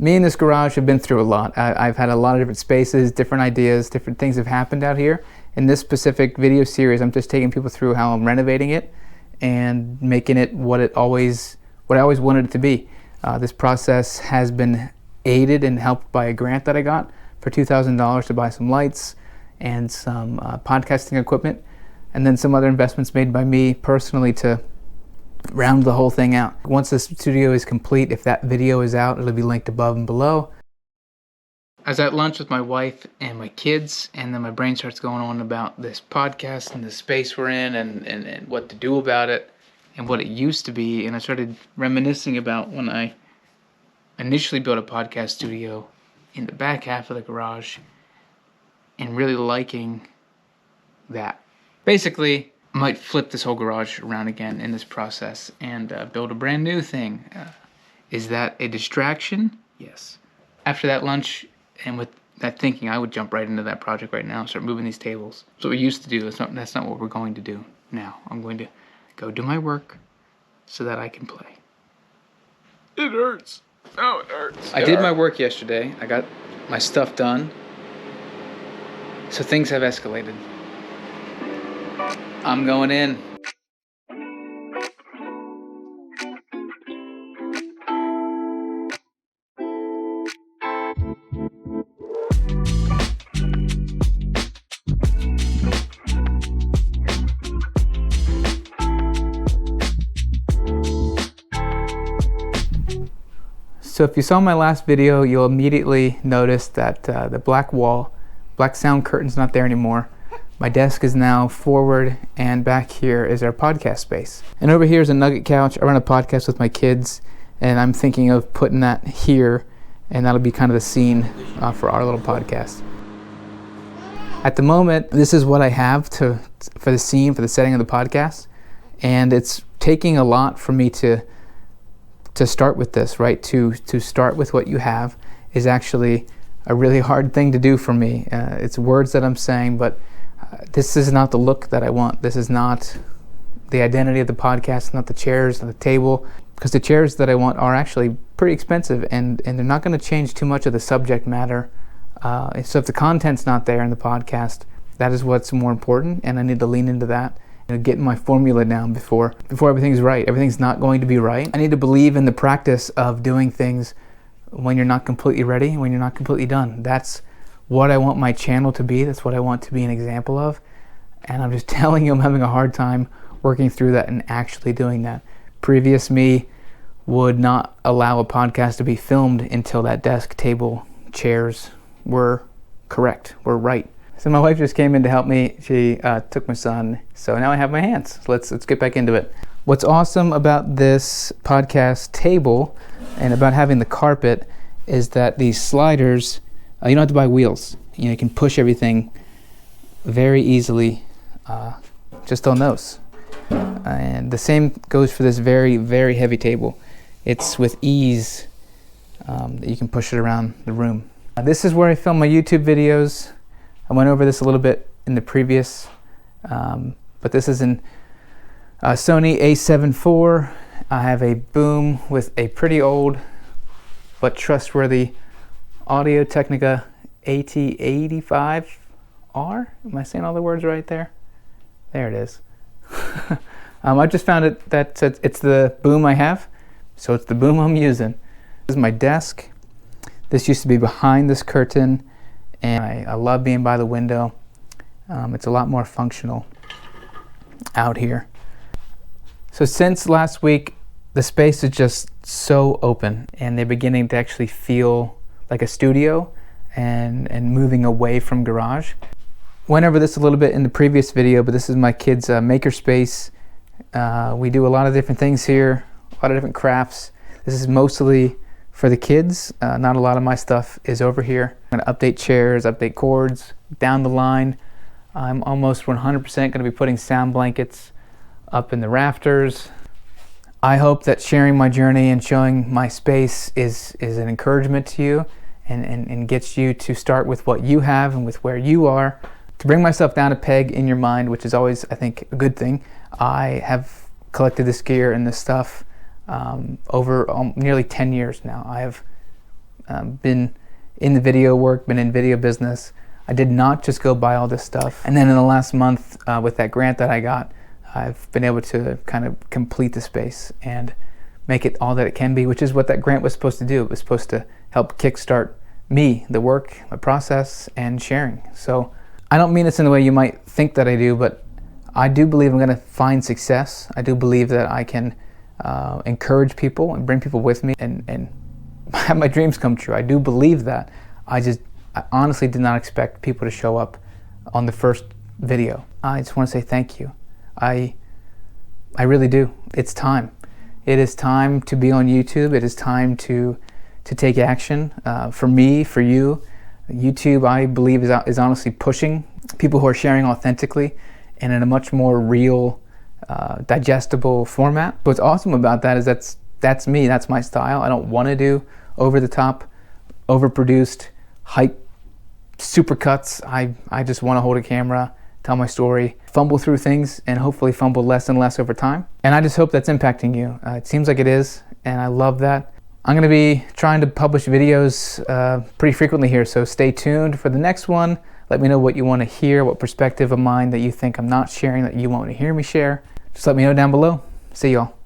Me and this garage have been through a lot. I've had a lot of different spaces, different ideas, different things have happened out here. In this specific video series, I'm just taking people through how I'm renovating it and making it what I always wanted it to be. This process has been aided and helped by a grant that I got for $2,000 to buy some lights and some podcasting equipment, and then some other investments made by me personally to round the whole thing out. Once this studio is complete, if that video is out, it'll be linked above and below. I was at lunch with my wife and my kids, and then my brain starts going on about this podcast and the space we're in and what to do about it and what it used to be. And I started reminiscing about when I initially built a podcast studio in the back half of the garage and really liking that. Basically, I might flip this whole garage around again in this process and build a brand new thing. Is that a distraction? Yes. After that lunch and with that thinking, I would jump right into that project right now and start moving these tables. That's what we used to do. That's not what we're going to do now. I'm going to go do my work so that I can play. It hurts. Oh, it hurts. I did my work yesterday. I got my stuff done. So things have escalated. I'm going in. So if you saw my last video, you'll immediately notice that the black sound curtain's not there anymore. My desk is now forward, and back here is our podcast space. And over here is a nugget couch. I run a podcast with my kids, and I'm thinking of putting that here, and that'll be kind of the scene for our little podcast. At the moment, this is what I have for the scene, for the setting of the podcast, and it's taking a lot for me to start with this, right? To start with what you have is actually a really hard thing to do for me. It's words that I'm saying, but this is not the look that I want. This is not the identity of the podcast, not the chairs, not the table, because the chairs that I want are actually pretty expensive, and they're not going to change too much of the subject matter. So if the content's not there in the podcast, that is what's more important, and I need to lean into that and get my formula down before everything's right. Everything's not going to be right. I need to believe in the practice of doing things when you're not completely ready, when you're not completely done. That's what I want my channel to be. That's what I want to be an example of. And I'm just telling you, I'm having a hard time working through that and actually doing that. Previous me would not allow a podcast to be filmed until that desk, table, chairs were correct, were right. So my wife just came in to help me. She took my son, so now I have my hands. So let's get back into it. What's awesome about this podcast table and about having the carpet is that these sliders, you don't have to buy wheels. You can push everything very easily just on those. And the same goes for this very, very heavy table. It's with ease that you can push it around the room. This is where I film my YouTube videos. I went over this a little bit in the previous, but this is in Sony a7 IV. I have a boom with a pretty old but trustworthy Audio-Technica AT85R. Am I saying all the words right there? There it is. I just found it that it's the boom I have, so it's the boom I'm using. This is my desk. This used to be behind this curtain, and I love being by the window. It's a lot more functional out here. So since last week, the space is just so open, and they're beginning to actually feel like a studio and moving away from garage. Went over this a little bit in the previous video, but this is my kids' maker space. We do a lot of different things here, a lot of different crafts. This is mostly for the kids. Not a lot of my stuff is over here. I'm going to update chairs, update cords. Down the line, I'm almost 100% going to be putting sound blankets up in the rafters. I hope that sharing my journey and showing my space is an encouragement to you and gets you to start with what you have and with where you are. To bring myself down a peg in your mind, which is always, I think, a good thing. I have collected this gear and this stuff over nearly 10 years now. I have been in the video work, been in video business. I did not just go buy all this stuff. And then in the last month, with that grant that I got, I've been able to kind of complete the space and make it all that it can be, which is what that grant was supposed to do. It was supposed to help kickstart me, the work, the process, and sharing. So I don't mean this in the way you might think that I do, but I do believe I'm going to find success. I do believe that I can encourage people and bring people with me and have my dreams come true. I do believe that. I honestly did not expect people to show up on the first video. I just want to say thank you. I really do. It's time. It is time to be on YouTube. It is time to take action. For me, for you, YouTube, I believe, is honestly pushing people who are sharing authentically and in a much more real, digestible format. What's awesome about that is that's me. That's my style. I don't want to do over the top, overproduced, hype, supercuts. I just want to hold a camera, tell my story, fumble through things, and hopefully fumble less and less over time. And I just hope that's impacting you. It seems like it is, and I love that. I'm going to be trying to publish videos pretty frequently here, so stay tuned for the next one. Let me know what you want to hear, what perspective of mine that you think I'm not sharing that you want to hear me share. Just let me know down below. See y'all.